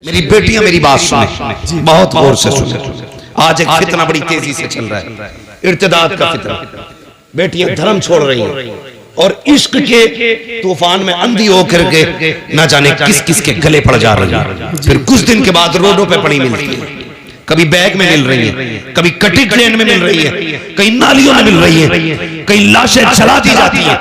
मेरी बेटियां मेरी बात सुने, बहुत गौर से सुने। आज एक फितना बड़ी तेजी से चल रहा है, इर्तिदाद का फितना। बेटियां धर्म छोड़ रही हैं और इश्क के तूफान में अंधी होकर के न जाने किस किस के गले पड़ जा रही है। फिर कुछ दिन के बाद रोडों पे पड़ी मिलती है, कभी बैग में मिल रही है, कभी कटी ट्रेन में मिल रही है, कहीं नालियों में मिल रही है, कहीं लाशें जला दी जाती है,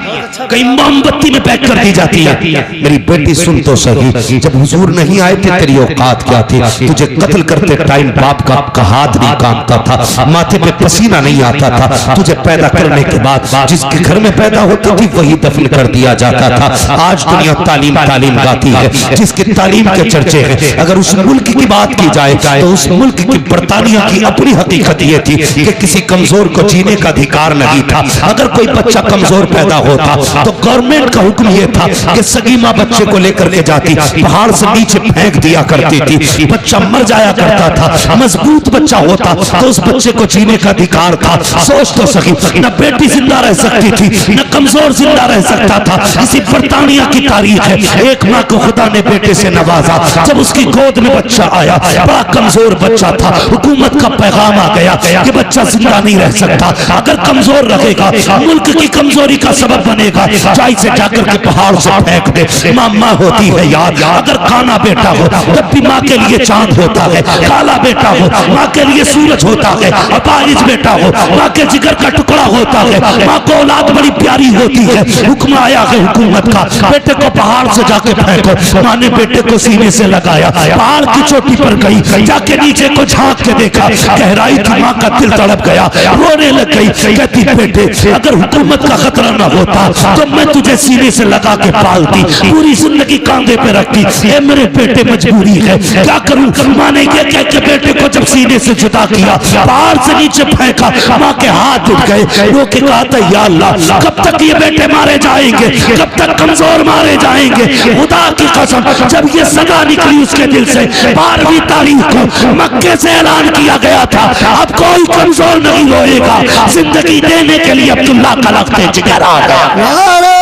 कहीं मोमबत्ती में पैक कर दी जाती है। मेरी बेटी सुन तो सही, जब हुजूर नहीं आए थे तेरी औकात क्या थी? तुझे कत्ल करते टाइम बाप का हाथ नहीं कांपता था, माथे पे पसीना नहीं आता था। तुझे पैदा करने के बाद जिसके घर में पैदा होती थी वही दफन कर दिया जाता था। आज दुनिया तालीम तालीम गाती है, जिसके तालीम के चर्चे हैं। अगर उस मुल्क की बात की जाए तो उस मुल्क की बर्तानिया की अपनी हकीकत ये थी कि किसी कमजोर को जीने का अधिकार नहीं था। अगर कोई बच्चा कमजोर पैदा होता तो गवर्नमेंट का हुक्म ये था कि सगी माँ बच्चे को लेकर के जाती, पहाड़ से नीचे फेंक दिया करती थी, बच्चा मर जाया करता था। मजबूत बच्चा होता तो उस बच्चे को जीने का अधिकार था। सोच तो सकी, न बेटी जिंदा रह सकती थी न कमजोर जिंदा रह सकता था। इसी बर्तानिया की तारीख है। एक माँ को खुदा ने बेटे से नवाजा, जब उसकी गोद में बच्चा आया, बड़ा कमजोर बच्चा था। हुकूमत का पैगाम आ गया कि बच्चा जिंदा नहीं रह सकता, अगर कमजोर रहेगा मुल्क की कमजोरी का सबब बनेगा। चाय से जाकर के पहाड़ से फेंक दे। माँ होती है याद, अगर काना बेटा हो तब भी माँ के लिए चांद होता है, काला बेटा हो माँ के लिए सूरज होता है, अपाहिज बेटा हो माँ के जिगर का टुकड़ा होता है। माँ को औलाद बड़ी प्यारी होती है। हुक्म आया है हुकूमत का, बेटे को पहाड़ से जाके फेंको। माँ ने बेटे को सीने से लगाया, पहाड़ की चोटी पर गई, जाके नीचे को झांक के देखा, गहराई थी। माँ का दिल तड़प गया, रोने लग गई। कहती बेटे अगर हुकूमत का खतरा न होता तो मैं तुझे सीने से लगा के पालती, पूरी जिंदगी कांधे पे रखती। ये मेरे बेटे मजबूरी है, क्या करूं? माँ ने ये कह के बेटे को जब सीने से जुदा किया, पहाड़ से नीचे फेंका, माँ के हाथ उठ गए। रो के कहा था या अल्लाह कब तक ये बेटे मारे जाएंगे, कब तक कमजोर मारे जाएंगे? खुदा की कसम जब ये सदा निकली उसके दिल से, 12वीं तारीख को मक्के से ऐलान किया गया था अब कोई कमजोर नहीं रोएगा। जिंदगी देने के लिए अब्दुल्ला का लगते जिगर आ गया। नारे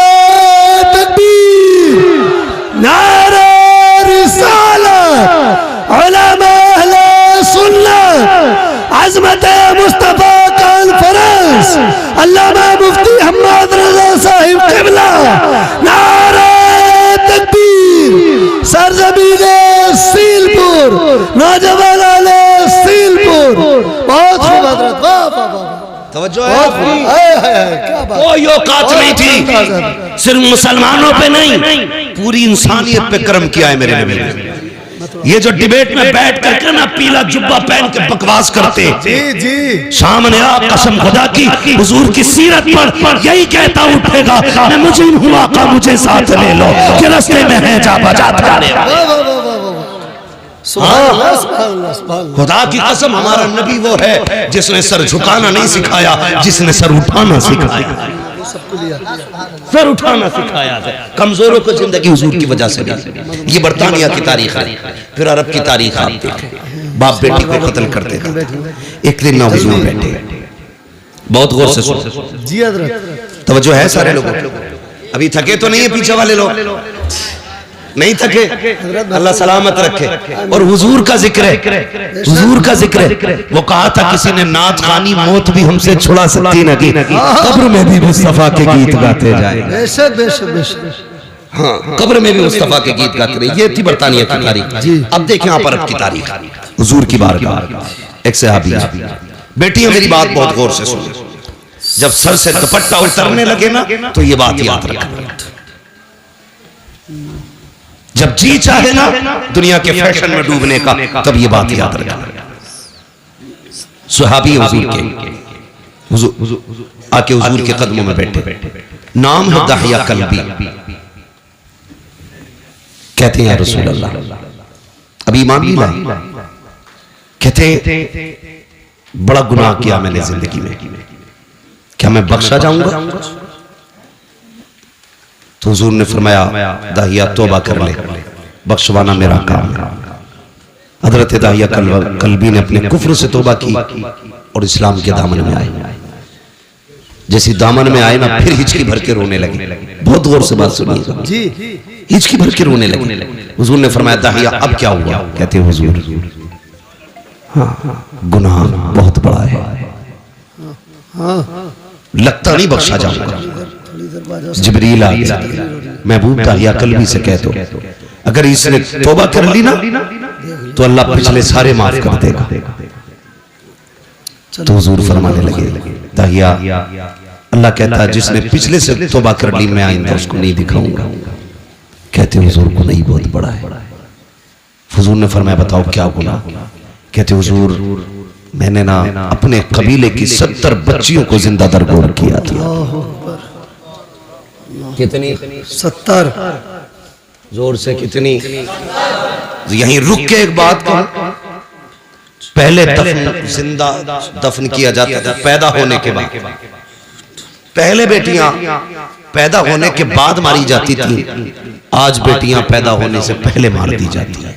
तकबीर, नारे रिसालत, उलमा अहले सुन्नत, अज़मत मुस्तफा कॉन्फ्रेंस, अल्लामा मुफ्ती हम्मद रज़ा साहिब क़िबला। नारे तकबीर, सरज़मीने सीलपुर, नौजवान आले सीलपुर। बहुत खूब हज़रत, वाह वाह वाह। तवज्जो है, कोई औकात नहीं थी, सिर्फ मुसलमानों पे नहीं पूरी इंसानियत पे कर्म किया है मेरे नबी ने। ये जो डिबेट में बैठ करके ना पीला जुब्बा पहन के बकवास करते, जी सामने आ कसम खुदा की हुजूर की सीरत पर यही कहता उठेगा मैं मुजीब हूँ आका मुझे साथ ले लो, कि रास्ते में है जा बजा थारे। खुदा की कसम हमारा नबी वो है जिसने सर झुकाना नहीं सिखाया, जिसने सर उठाना सिखाया। सर उठाना सिखाया है कमजोरों को जिंदगी हुजूर की वजह से दी। ये बर्तानिया की तारीख है। फिर अरब की तारीख आप देखें, बाप बेटी को कत्ल करते हैं। एक दिन ना हुजूर बैठे, बहुत गौर से सुनो जी हज़रत, तवज्जो है सारे लोगों। अभी थके तो नहीं है पीछे वाले लोग? नहीं थके, अल्लाह सलामत रखे। और हुजूर का जिक्र है, हुजूर का जिक्र है। वो कहा था किसी ने नात खानी मौत भी हमसे छुड़ा सकती नहीं, कब्र में भी मुस्तफा के गीत गाते जाए। बेशक बेशक बेशक, हाँ कब्र में भी मुस्तफा के गीत गाते रहे। ये थी बर्तानिया की तारीख। अब देखें आप अरब की तारीख, हुजूर की बारगाह। एक सहाबी, बेटियां मेरी बात बहुत गौर से सुनो, जब सर से दुपट्टा उतरने लगे ना तो ये बात याद रखना, जब जी चाहे ना दुनिया के फैशन में डूबने का तब ये बात याद रखना। सुहाबी हुजूर के आके हुजूर के कदमों में बैठे, नाम है दहिया कल्बी। कहते हैं या रसूल अल्लाह अभी ईमान नहीं लाए, कहते बड़ा गुनाह किया मैंने जिंदगी में, क्या मैं बख्शा जाऊंगा? तो हुजूर ने फरमाया दाहिया तौबा कर ले, बख्शवाना मेरा काम है। हजरत दाहिया कल्बी ने अपने कुफ्र से तौबा की और इस्लाम के दामन में आए। जैसे दामन में आए ना फिर हिचकी भर के रोने लगे। बहुत गौर से बात सुनिए जी। हिचकी भर के रोने लगे। हुजूर ने फरमाया दाहिया अब क्या हुआ? कहते हुजूर गुनाह बहुत बड़ा है, लगता नहीं बख्शा जाऊंगा। जिब्रील आ गया, महबूब दाहिया कल्बी से कह दो अगर इसने तौबा कर ली ना तो अल्लाह पिछले सारे माफ कर देगा। तो हुजूर फरमाने लगे दाहिया अल्लाह कहता है जिसने पिछले से तौबा कर ली मैं आइंदा उसको नहीं दिखाऊंगा। कहते हुजूर गुनाह बहुत बड़ा है। हुजूर ने फरमाया बताओ क्या गुनाह? कहते हुजूर मैंने ना अपने कबीले की 70 बच्चियों को जिंदा दरगोर किया था। कितनी? 70। जोर से कितनी? यहीं रुक के एक बात कहूं, पहले दफन जिंदा दफन किया जाता था पैदा होने के बाद। पहले बेटियां पैदा होने के बाद मारी जाती थी, आज बेटियां पैदा होने से पहले मार दी जाती हैं।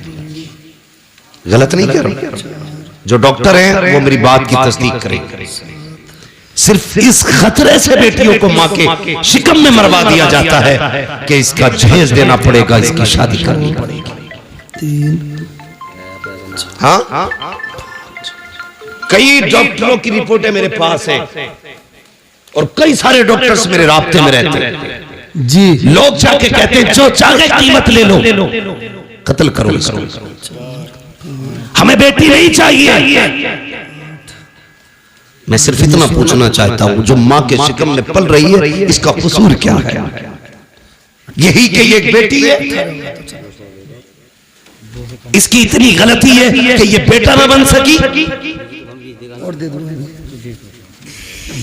गलत नहीं कह रहा, जो डॉक्टर हैं वो मेरी बात की तस्दीक करेंगे। सिर्फ इस खतरे से बेटियों को मां के शिकम में मरवा दिया जाता है कि इसका जहेज देना पड़ेगा, इसकी शादी करनी पड़ेगी। हाँ, कई डॉक्टरों की रिपोर्टें मेरे पास है और कई सारे डॉक्टर्स मेरे राब्ते में रहते हैं जी। लोग जाके कहते हैं जो चाहे कीमत ले लो, कत्ल करो इसको, हमें बेटी नहीं चाहिए। मैं सिर्फ इतना पूछना चाहता हूं जो मां के शिकम में पल रही है इसका कसूर क्या है? यही कि ये एक बेटी है, इसकी इतनी गलती है कि ये बेटा ना बन सकी।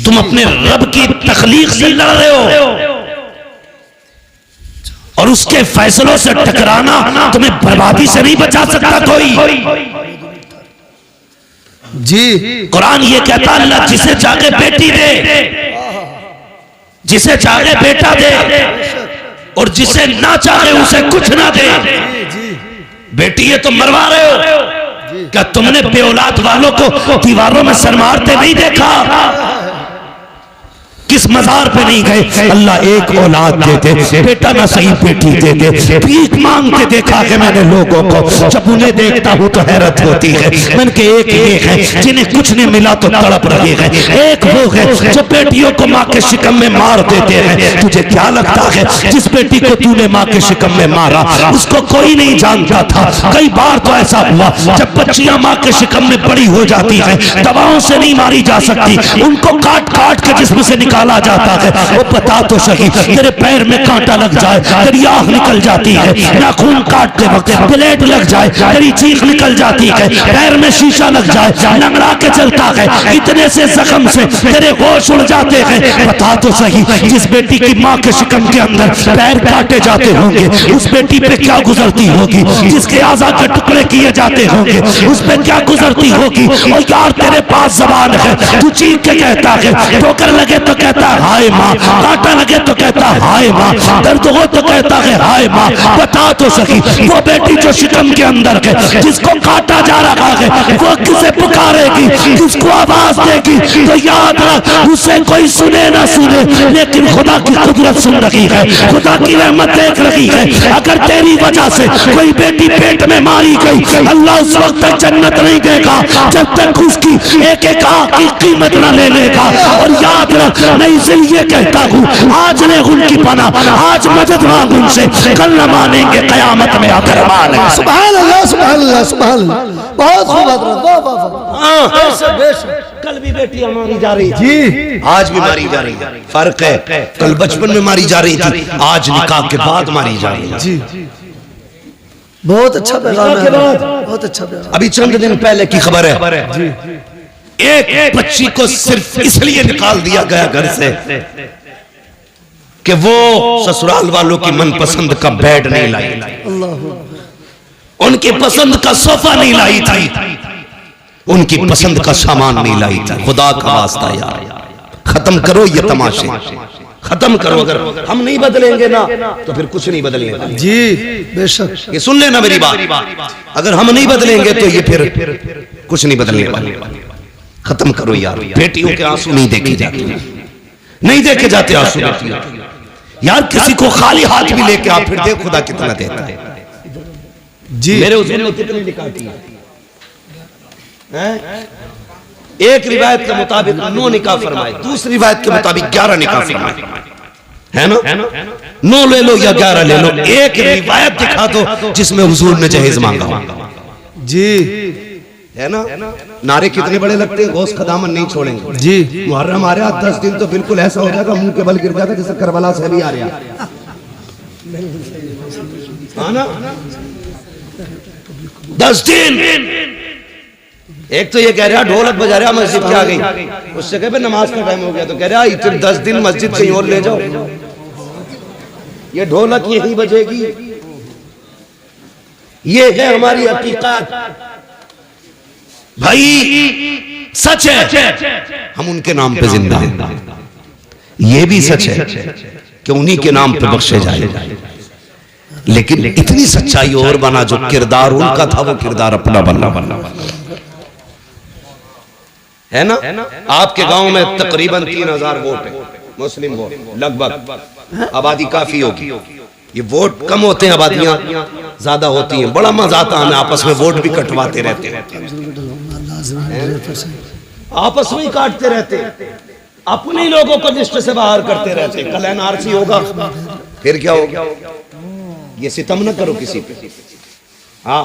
तुम अपने रब की तखलीक से लड़ रहे हो और उसके फैसलों से टकराना तुम्हें बर्बादी से नहीं बचा सकता कोई जी। कुरान ये कहता है अल्लाह जिसे चाहे बेटी दे, जिसे चाहे बेटा दे और जिसे ना चाहे उसे कुछ ना दे। बेटी ये तो मरवा रहे हो, क्या तुमने बेऔलाद वालों को दीवारों में सर मारते नहीं देखा? किस मजार पे नहीं गए? अल्लाह एक औलाद दे दे, बेटा ना सही बेटी दे दे। भीख मांगते देखा कि मैंने लोगों को, जब उन्हें देखता हूं तो हैरत होती है। मैंने के एक ये है जिन्हें कुछ नहीं मिला तो तड़प रहे हैं, एक वो है जो बेटियों को माँ के शिकम में मार देते हैं। तुझे क्या लगता है जिस बेटी को तूने माँ के शिकम में मारा उसको कोई नहीं जानता था? कई बार तो ऐसा हुआ जब बच्चियां माँ के शिकम में बड़ी हो जाती है, दवाओं से नहीं मारी जा सकती, उनको काट काट के जिस्म से निकाला जाता है। वो बता तो सही, तेरे पैर में कांटा लग जाए, तेरी आंख निकल जाती है, नाखून काटते वक्त ब्लेड लग जाए, तेरी चीख निकल जाती है, पैर में शीशा लग जाए, लंगड़ा के चलता है, इतने से जख्म से तेरे होश उड़ जाते हैं। बता तो सही, जिस बेटी की माँ के शिकम के अंदर पैर काटे जाते होंगे उस बेटी पे क्या गुजरती होगी? जिसके आज़ा के टुकड़े किए जाते होंगे उस पे क्या गुजरती होगी? और यार तेरे पास जबान है, तू चीख के कहता है, ठोकर लगे तो कहता है हाय माँ, कांटा लगे तो कहता है हाय माँ, दर्द हो तो कहता है हाय माँ। बता तो सही, वो बेटी जो शिकम के अंदर है जिसको काटा जा रहा है वो किसे पुकारेगी, किसको आवाज देगी? तो याद रख, उसे कोई सुने ना सुने लेकिन खुदा की कुदरत सुन रही है, खुदा की रहमत देख रही है। अगर तेरी वजह से कोई बेटी पेट में मारी गई, अल्लाह उस वक्त तक जन्नत नहीं देगा जब तक उसकी एक एक आंख की कीमत न ले लेगा। और याद रख, मैं इसलिए कहता हूँ आज ले उनकी पनाह, आज मदद मांग उनसे, कल न मानेंगे कयामत में आकर मानेंगे। सुभान अल्लाह, सुभान अल्लाह, सुभान अल्लाह। बहुत खूब हजरत, वाह वाह वाह। कल भी बेटियां मारी जा रही थी, आज भी मारी जा रही है। फर्क है, कल बचपन में मारी जा रही थी, आज निकाह के बाद मारी जा रही है जी। बहुत अच्छा पैगाम है, बहुत अच्छा पैगाम। अभी चंद दिन पहले की खबर है जी, एक बच्ची को सिर्फ इसलिए निकाल दिया गया घर से कि वो ससुराल वालों की मनपसंद का बेड नहीं लाई, उनकी पसंद का सोफा नहीं लाई थी, उनकी पसंद का सामान नहीं लाई थी। खुदा का वास्ता यार, खत्म करो ये तमाशे, खत्म करो। अगर हम नहीं बदलेंगे ना तो फिर कुछ नहीं बदलेगा जी। बेशक, ये सुन लेना मेरी बात, अगर हम नहीं बदलेंगे तो ये फिर कुछ नहीं बदलने वाले। खत्म करो यार, बेटियों के आंसू नहीं देखे जाते, नहीं देखे जाते आंसू बेटियों। यार किसी को खाली हाथ भी लेके आप फिर देख खुदा कितना देता है जी। मेरे हुजूर ने कितनी निकाह की हैं? एक रिवायत के मुताबिक 9 निकाह फरमाए, दूसरी रिवायत के मुताबिक 11 निकाह फरमाए, है ना? 9 ले लो या 11 ले लो, एक रिवायत दिखा दो जिसमें हुजूर ने जहेज मांगा जी, है ना? नारे कितने बड़े लगते हैं, गौस का दामन नहीं छोड़ेंगे जी। मुहर्रम आ रहा 10 दिन तो बिल्कुल ऐसा हो जाएगा मुंह के बल गिर जाएगा जैसे करबला से भी आ रहा है ना? 10 दिन। एक तो ये कह रहा ढोलक बजा रहा मस्जिद के आ गई, उससे कहे नमाज का टाइम हो गया, तो कह रहा इतने 10 दिन मस्जिद कहीं और ले जाओ, ये ढोलक यही बजेगी। ये है हमारी हकीकत भाई, सच है हम उनके नाम पे जिंदा हैं। ये भी सच है कि उन्हीं के नाम पे बख्शे जाए, लेकिन इतनी सच्चाई और बना जो किरदार उनका था वो किरदार अपना बनना है ना? आपके गांव में तकरीबन 3000 वोट है, मुस्लिम वोट लगभग, आबादी काफी होगी। ये वोट कम होते हैं, आबादियां ज्यादा होती हैं। बड़ा मजा आता है, हमें आपस में वोट भी कटवाते रहते हैं, आपस में ही काटते रहते हैं, अपने लोगों को लिस्ट से बाहर करते रहते हैं। कल एनआरसी होगा फिर क्या होगा? ये सितम न करो किसी पे, हाँ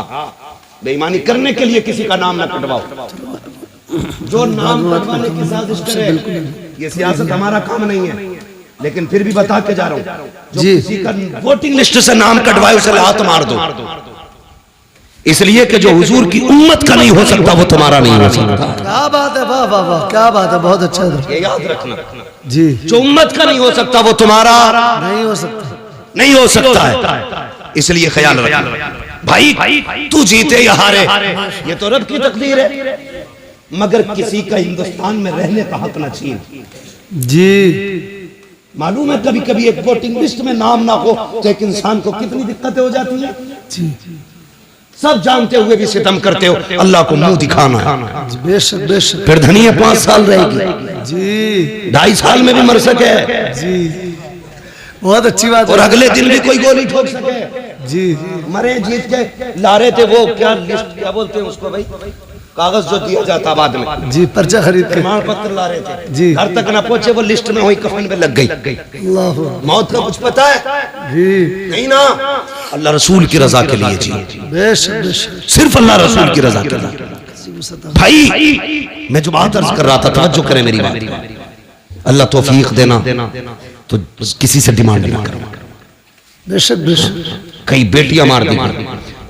बेईमानी करने के लिए किसी का नाम न कटवाओ। जो नाम कटवाने की साजिश करे, ये सियासत हमारा काम नहीं है, लेकिन फिर भी बता के जा रहा हूं, जो किसी का वोटिंग लिस्ट से नाम कटवाए उसे लात मार दो, इसलिए कि जो हुजूर की उम्मत का नहीं हो सकता वो तुम्हारा नहीं हो सकता। क्या बात है, वाह वाह वाह, क्या बात है, बहुत अच्छा ये याद रखना जी। जो उम्मत का नहीं हो सकता वो तुम्हारा नहीं हो सकता, नहीं हो सकता है, इसलिए ख्याल रखना भाई। तू जीते या हारे ये तो रब की तकदीर है, मगर किसी का हिंदुस्तान में रहने का हक न छीन जी। मालूम है कभी कभी एक वोटिंग लिस्ट में नाम ना हो तो एक इंसान को कितनी दिक्कतें हो जाती हैं जी। सब जानते हुए भी सितम करते हो, अल्लाह को मुंह दिखाना है। बेशक बेशक। फिर धनिया 5 साल रहेगी जी, 2.5 साल में भी मर सके जी, बहुत अच्छी बात और अगले दिन भी कोई गोली ठोक सके जी। मरे जीत के ला रहे थे वो क्या लिस्ट, क्या बोलते हैं उसको भाई, कागज जो दिया जाता बाद में जी, पर्चा खरीद के प्रमाण पत्र ला रहे थे जी। घर तक ना पहुंचे, वो लिस्ट में हुई कफन में लग गई। अल्लाह मौत का कुछ पता है जी। नहीं ना, अल्लाह रसूल की रजा के लिए जी, बेशक बेशक। सिर्फ अल्लाह रसूल की रजा के लिए। भाई मैं जो बात अर्ज कर रहा था, तवज्जो करें मेरी बात, अल्लाह तौफीक देना तो किसी से डिमांड ना करो। बेशक बेशक। कई बेटियां मार दी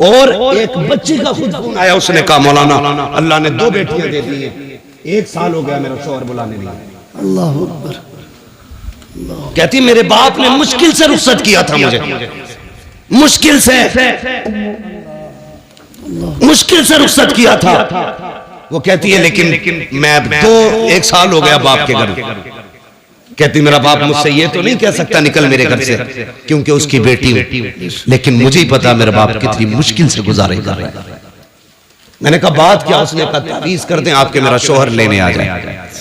और एक बच्ची का खुद फोन आया, उसने कहा मौलाना अल्लाह ने 2 बेटियां दे दी है, 1 साल हो गया मेरा शौहर बुलाने नहीं आया। अल्लाह अकबर। कहती मेरे बाप ने मुश्किल से रुखसत किया था मुझे, मुश्किल से रुखसत किया था। वो कहती है लेकिन मैं 1 साल हो गया बाप के घर। कहती मेरा बाप मुझसे ये तो नहीं कह सकता निकल मेरे घर से, क्योंकि उसकी बेटी हूं, लेकिन मुझे ही पता मेरा बाप कितनी मुश्किल से गुजारे कर रहा है। मैंने कहा बात क्या? उसने कहा तावीज कर दें आपके मेरा शौहर लेने आ जाए।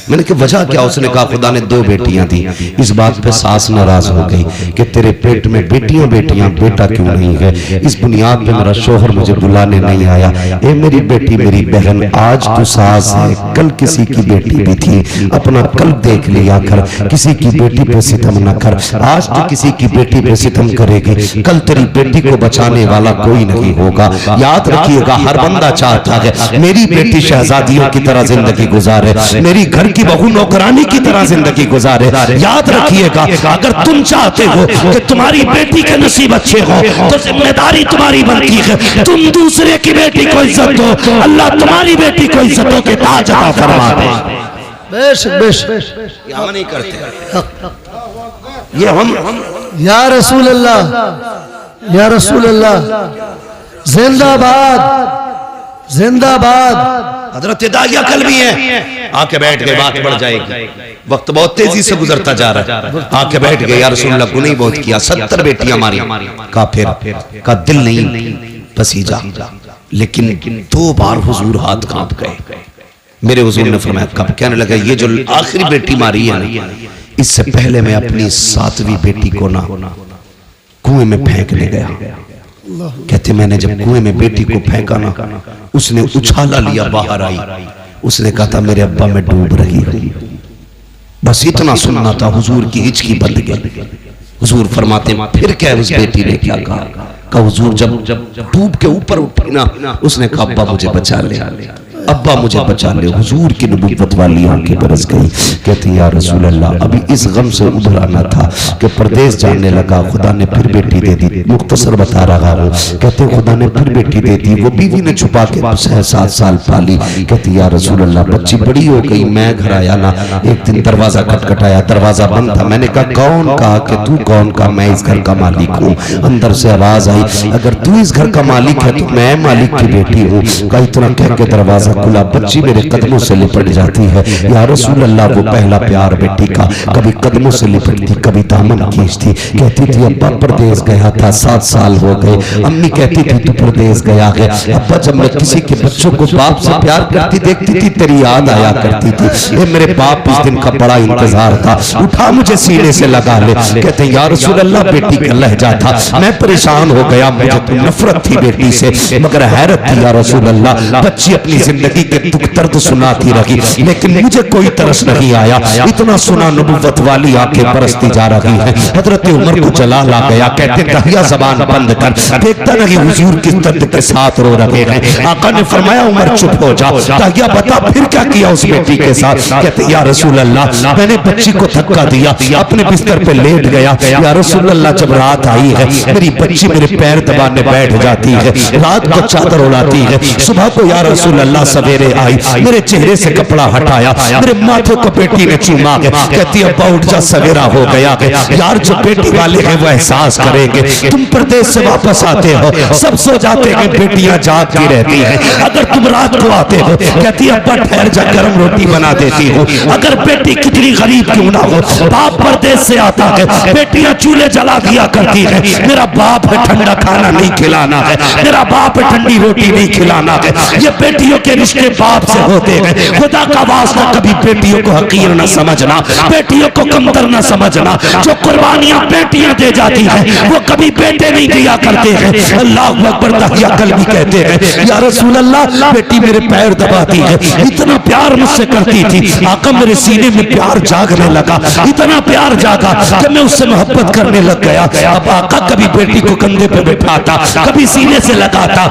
मैंने कहा वजह क्या? उसने कहा खुदा ने 2 बेटियां दी। इस बात पे सास नाराज हो गई कि तेरे पेट में बेटियां बेटियां, बेटा क्यों नहीं है? इस बुनियाद पे मेरा शौहर मुझे बुलाने नहीं आया। ए मेरी बेटी, मेरी बहन, आज तू सास है, कल किसी की बेटी भी थी, अपना कल देख लिया कर, किसी की बेटी पे सितम न कर। आज तू किसी की बेटी पे सितम करेगी, कल तेरी बेटी को बचाने वाला कोई नहीं होगा। याद रखिएगा हर बंदा चाहता है मेरी बेटी शहजादियों की तरह जिंदगी गुजारे, मेरी घर की बहू नौकरानी की तरह जिंदगी गुजारे। याद रखिएगा अगर तुम चाहते हो कि तुम्हारी बेटी के नसीब अच्छे हो तो जिम्मेदारी तुम्हारी बनती है तुम दूसरे की बेटी को इज्जत दो, अल्लाह तुम्हारी बेटी को इज्जतों के ताज अता फरमा दे। बेशक बेशक। ये हम नहीं करते, ये हम या रसूल अल्लाह, या रसूल अल्लाह, जिंदाबाद जिंदाबाद। हजरत दाहिया कल भी है, आके बैठ गए, बात बढ़ जाएगी। वक्त बहुत तेजी से गुजरता जा रहा है, आके बैठ गए, या रसूलुल्लाह गुनाह बहुत किया, 70 बेटियां मारी। काफिर का दिल नहीं पसीजा, लेकिन 2 बार हुजूर हाथ कांप गए। मेरे हुजूर ने फरमाया कब? कहने लगा ये जो आखिरी बेटी मारी है ना, इससे पहले मैं अपनी 7वीं बेटी को ना कुएं में फेंकने गया। कहते मैंने जब कुएं में बेटी को फेंका ना, उसने उछाला लिया, बाहर आई, उसने कहा था मेरे अब्बा मैं डूब रही हूं। बस इतना सुनना था, हुजूर की हिचकी बंद गई। हुजूर फरमाते फिर क्या उस बेटी ने क्या कहा? हुजूर जब डूब के ऊपर उठी ना, उसने कहा अब्बा मुझे बचा ले, अब्बा मुझे बचा ले। हुजूर की नबुव्वत वाली आंखें बरस गई। कहती या रसूल अल्लाह, अभी इस गम से उभर आना था कि परदेश जाने लगा, खुदा ने फिर बेटी दे दी। मुख्तसर बता रहा हूँ। कहते खुदा ने फिर बेटी दे दी, वो बीवी ने छुपा के 6-7 साल पाली। कहती या रसूल अल्लाह, बच्ची बड़ी हो गई, मैं घर आया ना, एक दिन दरवाजा खटखटाया, दरवाजा बंद था। मैंने कहा कौन? कहा कि तू कौन? कहा मैं इस घर का मालिक हूँ। अंदर से आवाज आई, अगर तू इस घर का मालिक है तो मैं मालिक की बेटी हूँ। कहा इतना कह के दरवाजा खुला, बच्ची मेरे कदमों से लिपट जाती है। या रसूल अल्लाह, वो पहला प्यार बेटी का, कभी कदमों से लिपटती, कभी दामन खींचती। कहती थी अब्बा परदेश गया था, 7 साल हो गए। अम्मी कहती थी तू परदेश गया है। अब्बा जब मैं किसी के बच्चों को बाप से प्यार करती देखती थी, तेरी याद आया करती थी। ये मेरे बाप इस दिन का बड़ा इंतजार था, उठा मुझे सीने से लगा ले। कहते या रसूल अल्लाह, बेटी का लहजा था, मैं परेशान हो गया, मुझे तो नफरत थी बेटी से, मगर हैरत थी या रसूल अल्लाह, बच्ची अपनी जिंदगी के दुख दर्द सुनाती रही, लेकिन मुझे कोई तरस नहीं आया। इतना सुना, नबुव्वत वाली आंखें बरसती जा रही हैं। हजरत उमर को जलाल आ गया। कहते दहिया जबान बंद कर, देखता नहीं हुजूर किस दर्द के साथ रो रहे हैं। आका ने फरमाया उमर चुप हो जा। दहिया बता फिर क्या किया उस बेटी के साथ? कहते या रसूल अल्लाह, मैंने बच्ची को धक्का दिया, अपने बिस्तर पे लेट गया। या रसूल अल्लाह, जब रात आई है, मेरी बच्ची मेरे पैर दबाने बैठ जाती है, रात को चादर उड़ाती है। सुबह को या रसूल अल्लाह सवेरे आई, मेरे चेहरे से कपड़ा हटाया, मेरे माथे को बेटी ने चूमा के कहती अब्बा उठ जा, सवेरा हो गया है। यार जो बेटी वाले हैं वो एहसास करेंगे, तुम परदेश से वापस आते हो, सब सो जाते हैं, बेटियां जागती रहती हैं। अगर तुम रात को आते हो, कहती अब्बा ठहर जा, गर्म रोटी बना देती हूँ। अगर बेटी कितनी गरीब क्यों ना हो, बाप परदेश से आता है, बेटियां चूल्हे जला दिया करती है। मेरा बाप है ठंडा खाना नहीं खिलाना है, मेरा बाप है ठंडी रोटी नहीं खिलाना है। ये बेटियों के रिश्ते बाप से होते हैं। खुदा का वास्ता कभी बेटियों को हकीर न समझना, बेटियों को कमतर न समझना। जो कुर्बानियां बेटियां दे जाती हैं वो कभी बेटे नहीं दिया करते हैं। अल्लाह अकबर, तहिया कल्बी कहते हैं या रसूल अल्लाह, बेटी मेरे पैर दबाती है, इतना प्यार मुझसे करती थी। आका मेरे सीने में प्यार जागने लगा, इतना प्यार जागा कि मैं उससे मोहब्बत करने लग गया। अब आका कभी बेटी को कंधे पे बिठाता, कभी सीने से लगाता।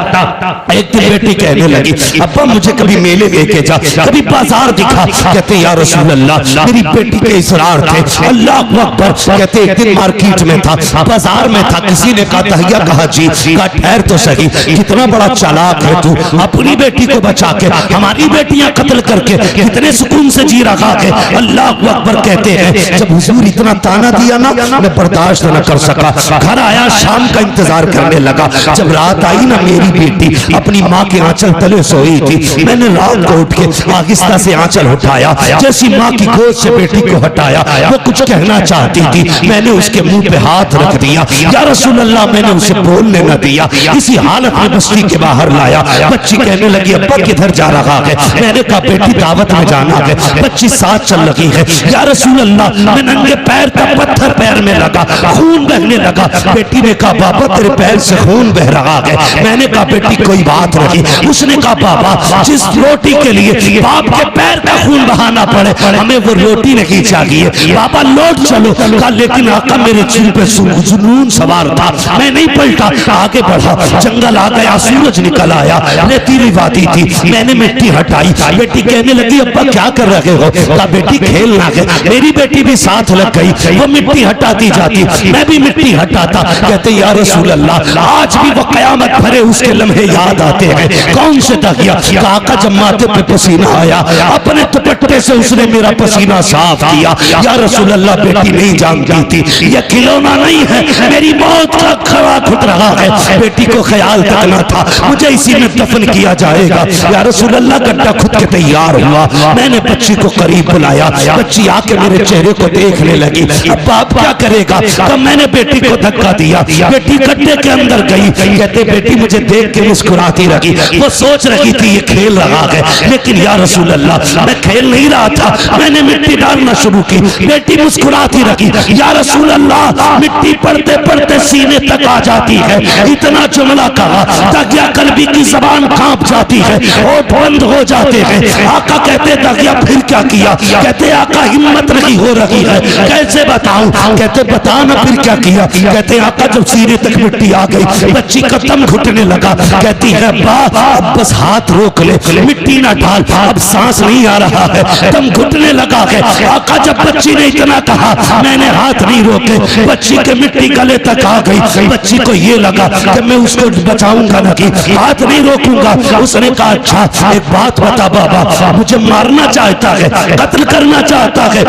एक दिन बेटी कहने लगी अब्बा मुझे कभी मेले लेके जा, कभी बाजार दिखा। कहते या रसूल अल्लाह, मेरी बेटी के इसरार थे। अल्लाह अकबर। कहते एक दिन मार्केट में था, बाजार में था, किसी ने कहा तहिया, कहा जी, कहा ठहर तो सही, कितना बड़ा चालाक है तू, अपनी बेटी को बचा के हमारी बेटियां कत्ल करके कितने सुकून से जी रहा है। अल्लाह अकबर। कहते हैं जब हुजूर इतना ताना दिया ना, मैं बर्दाश्त न कर सका, घर आया, शाम का इंतजार करने लगा। जब रात आई ना, मेरी बेटी अपनी माँ के आंचल तले सोई थी। मैंने रात को उठ के आहिस्ता से आंचल उठाया, जैसी माँ की गोद से बेटी को हटाया, वो कुछ कहना चाहती थी, मैंने उसके मुंह पे हाथ रख दिया। या रसूल अल्लाह, मैंने उसे बोलने न दिया, इसी हालत में बस्ती के बाहर लाया। बच्ची कहने लगी अब्बा किधर जा रहा है? मैंने कहा बेटी दावत में जाना है। बच्ची साथ चल रही है। या रसूल अल्लाह, मैं नंगे पैर था, पत्थर पैर में लगा, खून बहने लगा। बेटी ने कहा बाबा तेरे पैर से खून बह रहा है। मैंने कहा बेटी कोई बात नहीं। उसने कहा बाबा जिस रोटी के लिए बाप के पैर का खून बहाना पड़े, हमें वो रोटी नहीं चाहिए, बाबा लौट चलो। कहा लेकिन आका मेरे सिर पे जुनून सवार था, मैं नहीं पलटा, आगे बढ़ा। जंगल आ गया, सूरज निकल आया, रेतीली वादी थी, मैंने मिट्टी हटाई। बेटी कहने लगी अब्बा क्या कर रहे हो? कहा बेटी खेलना है। मेरी बेटी भी साथ लग गई, वो मिट्टी हटाती जाती, मैं भी मिट्टी हटाता। कहते या रसूल अल्लाह, आज भी वो कयामत भरे उसके लम्हे याद आते हैं। कौन से तकिया? काका जब माथे पे पसीना आया, अपने दुपट्टे से उसने मेरा पसीना साफ किया। या रसूल अल्लाह, बेटी नहीं जानती थी ये खिलौना नहीं है, मेरी मौत का खड़ा खुद रहा है। बेटी को ख्याल तक न था मुझे इसी में दफन किया जाएगा। या रसूल अल्लाह, गड्ढा खुद के तैयार हुआ, मैंने बच्ची को करीब बुलाया। बच्ची आके मेरे चेहरे को देखने लगी। अब बाप क्या करेगा? तब मैंने बेटी को धक्का दिया, बेटी गड्ढे के अंदर गई। कहते बेटी मुझे देख के मुस्कुराती रही, वो सोच रही थी ये खेल रहा है, लेकिन या रसूल अल्लाह मैं खेल नहीं रहा था, मैंने मिट्टी डालना शुरू की। बेटी मुस्कुराती रही, या रसूल अल्लाह मिट्टी पड़ते पड़ते सीने तक आ जाती है। इतना जुमला कहा तकिया कल्बी की जबान कांप जाती है और बंद हो जाते हैं। आका कहते तकिया फिर क्या किया? कहते आका हिम्मत नहीं हो रही है, कैसे बताऊं? कहते बता ना फिर क्या किया? कहते आका जब सीने तक मिट्टी आ गई, बच्ची का दम घुटने लगा। कहती है अब्बा अब बस हाथ रोक ले, मिट्टी ना डाल, अब सांस नहीं आ रहा है, दम घुटने लगा है। आका जब बच्ची ने इतना कहा मैंने हाथ नहीं रोके, बच्ची के मिट्टी गले तक आ गई। बच्ची को ये लगा कि मैं उसको बचाऊंगा नहीं, हाथ नहीं रोकूंगा। उसने कहा अच्छा एक बात बता बाबा, मुझे मारना चाहता है, कत्ल करना चाहता है।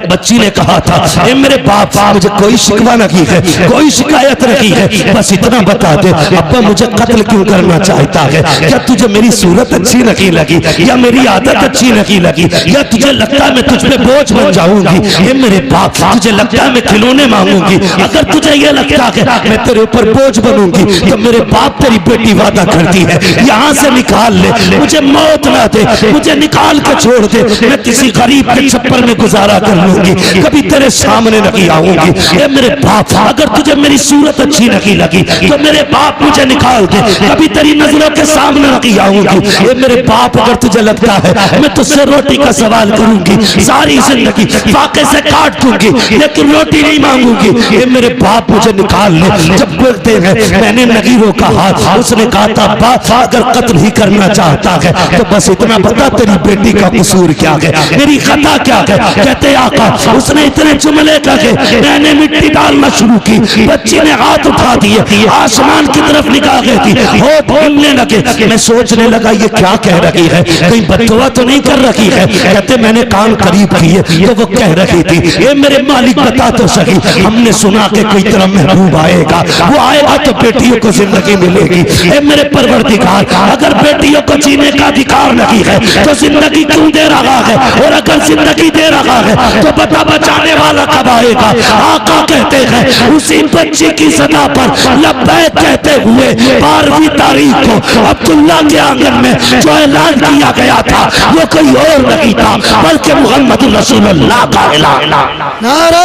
बच्ची ने कहा था ए मेरे बाप मुझे कोई शिकवा नहीं है, कोई शिकायत नहीं है, बस इतना बता दे अब्बा मुझे कत्ल क्यों करना चाहता है? क्या तुझे मेरी सूरत अच्छी नहीं लगी, या मेरी आदत अच्छी नहीं लगी, या तुझे लगता है मैं तुझ पे बोझ बन जाऊंगी? ये मेरे बाप तुझे लगता है मैं खिलौने मांगूंगी? अगर तुझे ये लगता है मैं तेरे ऊपर बोझ बनूंगी तो मेरे बाप तेरी बेटी वादा करती है यहाँ से निकाल ले, मुझे मौत ना दे, मुझे निकाल के छोड़ दे, मैं किसी गरीब के छप्पर में गुजारा कर लूंगी, कभी तेरे सामने नहीं आऊंगी। ये मेरे बाप अगर तुझे मेरी सूरत अच्छी नहीं लगी तो मेरे बाप मुझे निकाल दे, कभी तेरी नजरों के सामने नहीं आऊंगी। ये मेरे बाप अगर तुझे लगता है मैं तुझसे रोटी का सवाल करूंगी, सारी जिंदगी फाके से काट दूंगी, लेकिन रोटी नहीं मांगूंगी। ये मेरे बाप मुझे निकाल ले। जब बोलते हैं मैंने नहीं रोका हाथ, उसने कहा था बाप अगर कत्ल ही करना चाहता है तो बस इतना बता तेरी बेटी का कसूर क्या है, मेरी खता क्या है? कहते आका उसने इतने जुमले कहे, मैंने मिट्टी डालना शुरू की, बच्ची ने हाथ उठा दिए, आसमान की तरफ निगाह थी, होठ हिलने लगे। मैं सोचने लगा ये क्या कह रही है, कहीं बददुआ तो नहीं कर रही है? कहते मैंने कान करीब किए तो वो कह रही थी ये मेरे मालिक बता तो सही, हमने सुना कि कोई तरह महबूब आएगा, वो आएगा तो बेटियों को जिंदगी मिलेगी। ए मेरे परवरदिगार अगर बेटियों को जीने का अधिकार नहीं है तो जिंदगी क्यों दे रहा है? और अगर जिंदगी दे रहा है तो बता बचाने वाला कब आएगा? आका कहते हैं उसी बच्ची की सदा पर लब्बैक कहते हुए 12वीं तारीख को अब्दुल्ला के आंगन में जो ऐलान किया गया था वो कोई और नहीं था बल्कि मोहम्मद रसूलुल्लाह का ऐलान। नारा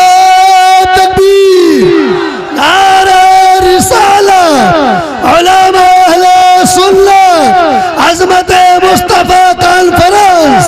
तकबीर।